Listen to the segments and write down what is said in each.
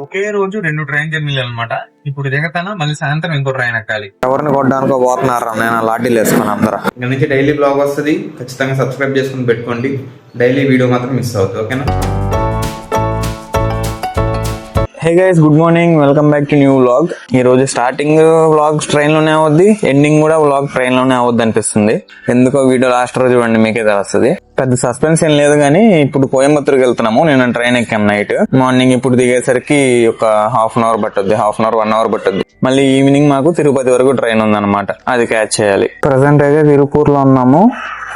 ఒకే రోజు 2 ట్రైన్ జర్నీలు అనమాట. ఇప్పుడు దిగతానా, మళ్ళీ సాయంత్రం ఇంకో ట్రైన్ ఎక్కాలి. ఎవరిని కొట్టడానికో పోతున్నారు, నేను లాఠీలు వేసుకుని అందరూ. ఇక్కడ నుంచి డైలీ బ్లాగ్ వస్తుంది, ఖచ్చితంగా సబ్స్క్రైబ్ చేసుకుని పెట్టుకోండి. డైలీ వీడియో మాత్రం మిస్ అవుతుంది, ఓకేనా? Hey guys, good morning, welcome back to new vlog. ఈ రోజు స్టార్టింగ్ వ్లాగ్ ట్రైన్ లోనే అవుద్ది, ఎండింగ్ కూడా వ్లాగ్ ట్రైన్ లోనే అవుద్ది అనిపిస్తుంది. ఎందుకో వీడియో లాస్ట్ రోజు చూడండి, మీకే తెలుస్తుంది. పెద్ద సస్పెన్స్ ఏం లేదు కానీ ఇప్పుడు కోయంబత్తూరుకి వెళ్తున్నాము. నేను ట్రైన్ ఎక్కాం నైట్. మార్నింగ్ ఇప్పుడు దిగేసరికి ఒక హాఫ్ అన్ అవర్ పట్టుద్ది, 1 అవర్ పట్టుద్ది. మళ్ళీ ఈవినింగ్ మాకు తిరుపతి వరకు ట్రైన్ ఉందన్నమాట, అది క్యాచ్ చేయాలి. ప్రజెంట్ అయితే తిరుపూర్లో ఉన్నాము.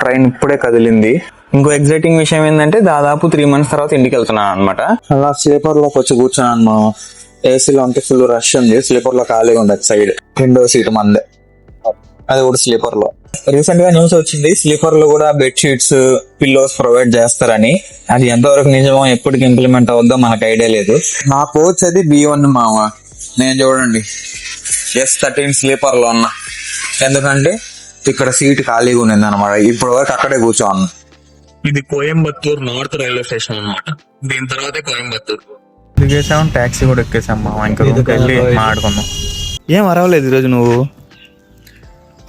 ట్రైన్ ఇప్పుడే కదిలింది. ఇంకో ఎగ్జైటింగ్ విషయం ఏంటంటే దాదాపు 3 months తర్వాత ఇంటికి వెళ్తున్నాను అనమాట. అలా స్లీపర్ లోకి వచ్చి కూర్చున్నాను. మా ఏసీలో అంతా ఫుల్ రష్ ఉంది, స్లీపర్ లో ఖాళీగా ఉండదు. సైడ్ విండో సీట్ మందే, అది కూడా స్లీపర్ లో. రీసెంట్ గా న్యూస్ వచ్చింది, స్లీపర్ లో కూడా బెడ్ షీట్స్, పిల్లోస్ ప్రొవైడ్ చేస్తారని. అది ఎంతవరకు నిజమో, ఎప్పటికి ఇంప్లిమెంట్ అవుద్దో మనకు ఐడియా లేదు. నా కోచ్ అది B1 మామ. నేను చూడండి S13 స్లీపర్ లో ఉన్నా, ఎందుకంటే ఇక్కడ సీట్ ఖాళీగా ఉంది అనమాట. ఇప్పటి వరకు అక్కడే కూర్చోన్నా. ఇది కోయంబత్తూర్ నార్త్ రైల్వే స్టేషన్ అనమాట. దీని తర్వాతే కోయంబత్తూర్ దిగేసాం, టాక్సీ కూడా ఎక్కేసాం. ఇంకా వెళ్ళి మాట్లాడుకుందాం. ఏం అరవలేదు ఈరోజు, నువ్వు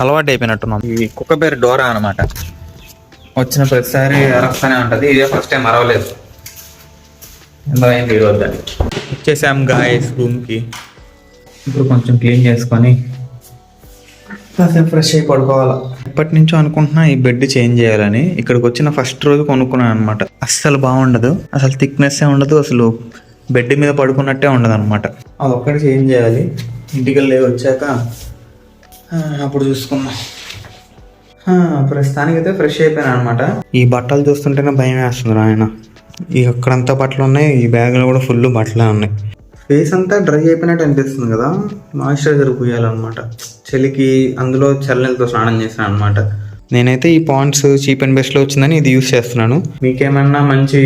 అలవాటు అయిపోయినట్టున్నావు. ఈ కుక్క పేరు డోరా అనమాట. వచ్చిన ప్రతిసారి అరస్తూనే ఉంటది. ఇదే ఫస్ట్ టైం అరవలేదు. ఎంత అయింది ఈరోజు దాన్ని. వచ్చేసాం గాయస్ రూమ్ కి. ఇప్పుడు కొంచెం క్లీన్ చేసుకొని కాసేపు ఫ్రెష్ అయి పడుకోవాలా. ఎప్పటి నుంచో అనుకుంటున్నా ఈ బెడ్ చేంజ్ చేయాలని. ఇక్కడికి వచ్చిన ఫస్ట్ రోజు కొనుక్కున్నాను అనమాట. అస్సలు బాగుండదు, అసలు థిక్నెస్ ఉండదు, అసలు బెడ్ మీద పడుకున్నట్టే ఉండదు అనమాట. అదొక్కటి చేంజ్ చేయాలి. ఇంటికి వెళ్ళి వచ్చాక అప్పుడు చూసుకున్నాం. ప్రస్తుతానికి అయితే ఫ్రెష్ అయిపోయాను అనమాట. ఈ బట్టలు చూస్తుంటేనే భయం వేస్తుంది ఆయన. ఈ అక్కడంతా బట్టలు ఉన్నాయి, ఈ బ్యాగ్లో కూడా ఫుల్ బట్టలే ఉన్నాయి. ఫేస్ అంతా డ్రై అయిపోయినట్టు అనిపిస్తుంది కదా. మాయిశ్చరైజర్ పూయాలన్నమాట చలికి. అందులో చల్లనీళ్ళతో స్నానం చేశాను అనమాట. నేనైతే ఈ పాండ్స్ చీప్ అండ్ బెస్ట్ లో వచ్చిందని ఇది యూస్ చేస్తున్నాను. మీకేమన్నా మంచి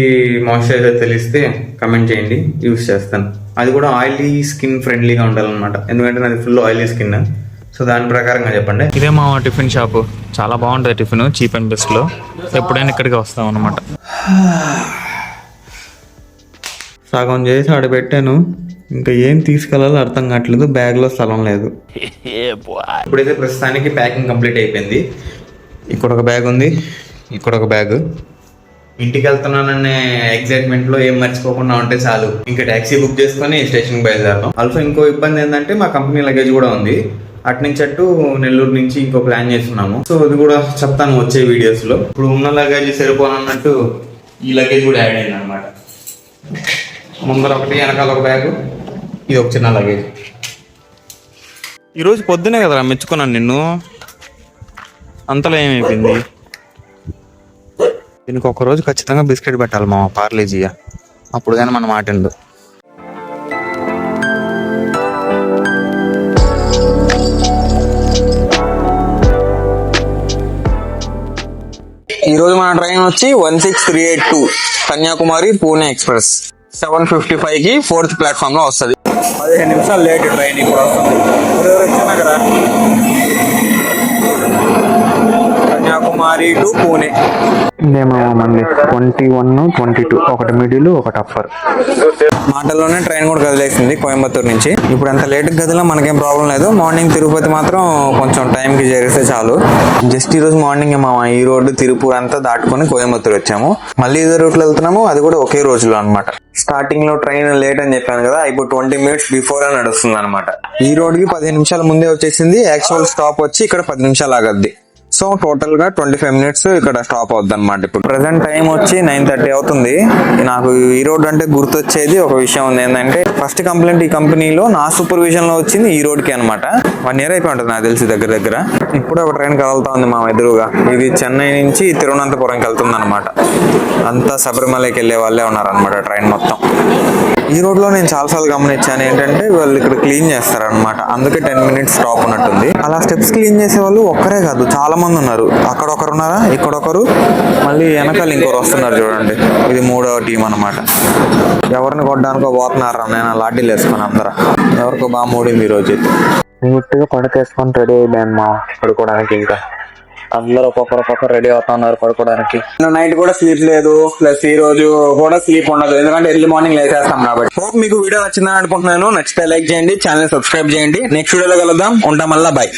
మాయిశ్చరైజర్ తెలిస్తే కమెంట్ చేయండి, యూస్ చేస్తాను. అది కూడా ఆయిలీ స్కిన్ ఫ్రెండ్లీగా ఉండాలన్నమాట, ఎందుకంటే నాది ఫుల్ ఆయిలీ స్కిన్. సో దాని ప్రకారంగా చెప్పండి. ఇదే మా టిఫిన్ షాప్, చాలా బాగుంటుంది టిఫిన్, చీప్ అండ్ బెస్ట్ లో. ఎప్పుడైనా ఇక్కడికి వస్తాం అనమాట. సగం చేసి ఆడ పెట్టాను, ఇంకా ఏం తీసుకెళ్ళాలో అర్థం కావట్లేదు. బ్యాగ్ లో స్థలం లేదు. ఇప్పుడైతే ప్రస్తుతానికి ప్యాకింగ్ కంప్లీట్ అయిపోయింది. ఇక్కడ ఒక బ్యాగ్ ఉంది, ఇక్కడ ఒక బ్యాగ్. ఇంటికి వెళ్తున్నాననే ఎక్సైట్మెంట్ లో ఏం మర్చిపోకుండా ఉంటే చాలు, ఇంకా ట్యాక్సీ బుక్ చేసుకొని స్టేషన్ బయలుదేరతాం. ఆల్సో ఇంకో ఇబ్బంది ఏంటంటే మా కంపెనీ లగేజ్ కూడా ఉంది. అట్నుంచి నెల్లూరు నుంచి ఇంకో ప్లాన్ చేస్తున్నాము. సో అది కూడా చెప్తాను వచ్చే వీడియోస్ లో. ఇప్పుడు ఉన్న లగేజ్ సరిపోనన్నట్టు ఈ లగేజ్ కూడా యాడ్ అయింది అనమాట. ముందర ఒకటి, వెనకాల ఒక బ్యాగు, ఇది ఒక చిన్న లగేజ్. ఈరోజు పొద్దునే కదరా మెచ్చుకున్నాను నిన్ను, అంతలో ఏమైపోయింది. దీనికి ఒక రోజు ఖచ్చితంగా బిస్కెట్ పెట్టాలి మా పార్లేజీయా, అప్పుడు కానీ మన మాట ఉండదు. ఈరోజు మన ట్రైన్ వచ్చి 16382 కన్యాకుమారి పూణే ఎక్స్ప్రెస్. 7:55 కి 4th ప్లాట్ఫామ్ లో వస్తుంది. 15 నిమిషాలు లేట్ ట్రైన్ ఇప్పుడు వస్తుంది. కన్యాకుమారి టు పూణే. ఇదేమో మంది 21, 22, ఒకటి మిడిల్, ఒకటి అప్పర్. మాటల్లోనే ట్రైన్ కూడా కదిలేసింది కోయంబత్తూరు నుంచి. ఇప్పుడు ఎంత లేట్ కదిలినా మనకేం ప్రాబ్లం లేదు. మార్నింగ్ తిరుపతి మాత్రం కొంచెం టైంకి చేరిస్తే చాలు. జస్ట్ ఈ రోజు మార్నింగ్ ఈ రోడ్డు తిరుపూర్ అంతా దాటుకొని కోయంబత్తూరు వచ్చాము. మళ్ళీ ఇదే రూట్ లో వెళ్తున్నాము, అది కూడా ఒకే రోజులో అనమాట. స్టార్టింగ్ లో ట్రైన్ లేట్ అని చెప్పాను కదా, ఇప్పుడు 20 minutes బిఫోర్ అని నడుస్తుంది అనమాట. ఈ రోడ్డుకి 15 నిమిషాల ముందే వచ్చేసింది. యాక్చువల్ స్టాప్ వచ్చి ఇక్కడ 10 నిమిషాలు ఆగద్ది. సో టోటల్ గా 25 minutes ఇక్కడ స్టాప్ అవుద్ది అనమాట. ఇప్పుడు ప్రెసెంట్ టైం వచ్చి 9:30 అవుతుంది. నాకు ఈ రోడ్ అంటే గుర్తొచ్చేది ఒక విషయం ఉంది, ఏంటంటే ఫస్ట్ కంప్లైంట్ ఈ కంపెనీలో నా సూపర్విజన్ లో వచ్చింది ఈ రోడ్ కి అనమాట. 1 year అయిపోయి ఉంటుంది నాకు తెలిసి దగ్గర. ఇప్పుడు ఒక ట్రైన్ కదులుతా ఉంది మా ఎదురుగా. ఇది చెన్నై నుంచి తిరువనంతపురంకి వెళ్తుంది అనమాట. అంతా శబరిమలకి వెళ్లే వాళ్ళే ఉన్నారనమాట ట్రైన్ మొత్తం. ఈ రోడ్ లో నేను చాలాసార్లు గమనించాను ఏంటంటే వాళ్ళు ఇక్కడ క్లీన్ చేస్తారనమాట, అందుకే 10 minutes స్టాప్ ఉన్నట్టుంది. అలా స్టెప్స్ క్లీన్ చేసే వాళ్ళు ఒక్కరే కాదు, చాలా మంది ఉన్నారు. అక్కడ ఒకరు ఉన్నారా, ఇక్కడ ఒకరు, మళ్ళీ వెనకాల ఇంకొకరు వస్తున్నారు చూడండి. ఇది 3వ టీం అనమాట. ఎవరిని కొట్టడానికో పోతున్నారా, నేను లాఠీలు వేసుకుని అందరూ. ఎవరికో బాగా మూడింది ఈ రోజు. నీట్గా పడకేసుకొని రెడీ అయిపోయాను మా పడుకోవడానికి. ఇంకా అందరూ ఒక్కొక్కరు రెడీ అవుతున్నారు పడుకోవడానికి. నైట్ కూడా స్లీప్ లేదు, ప్లస్ ఈ రోజు కూడా స్లీప్ ఉండదు, ఎందుకంటే ఎర్లీ మార్నింగ్ లేసేస్తాం కాబట్టి. హోప్ మీకు వీడియో నచ్చిందని అనుకుంటున్నాను. నచ్చితే లైక్ చేయండి, ఛానల్ సబ్స్క్రైబ్ చేయండి. నెక్స్ట్ వీడియోలో కలుద్దాం. ఉంటాం మళ్ళా, బై.